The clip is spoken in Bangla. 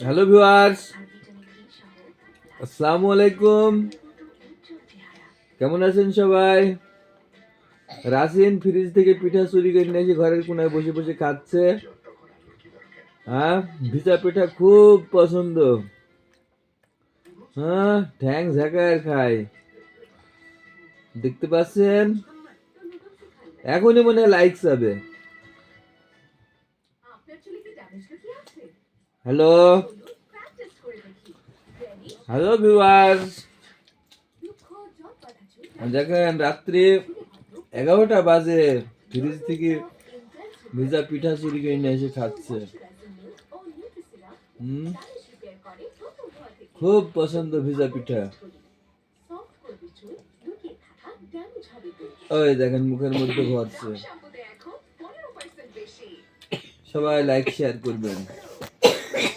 হ্যালো ভিউয়ার্স, আসসালামু আলাইকুম। কেমন আছেন সবাই? রাসিন ফ্রিজ থেকে পিঠা চুরি করে নিয়ে এসে ঘরের কোনায় বসে বসে খাচ্ছে। হ্যাঁ, ভিজা পিঠা খুব পছন্দ। হ্যাঁ, ঠ্যাং ঝাঁকায় খায়, দেখতে পাচ্ছেন? এখনই মনে হয় লাইক যাবে। হ্যালো হ্যালো ভিউয়ার্স, দেখেন রাত্রি 11টা বাজে ফ্রিজ থেকে ভিজা পিঠা চুরি করে নিয়ে এসে খাচ্ছে। খুব পছন্দ ভিজা পিঠা। ওই দেখেন মুখের মধ্যে ভরছে। সবাই লাইক শেয়ার করবেন।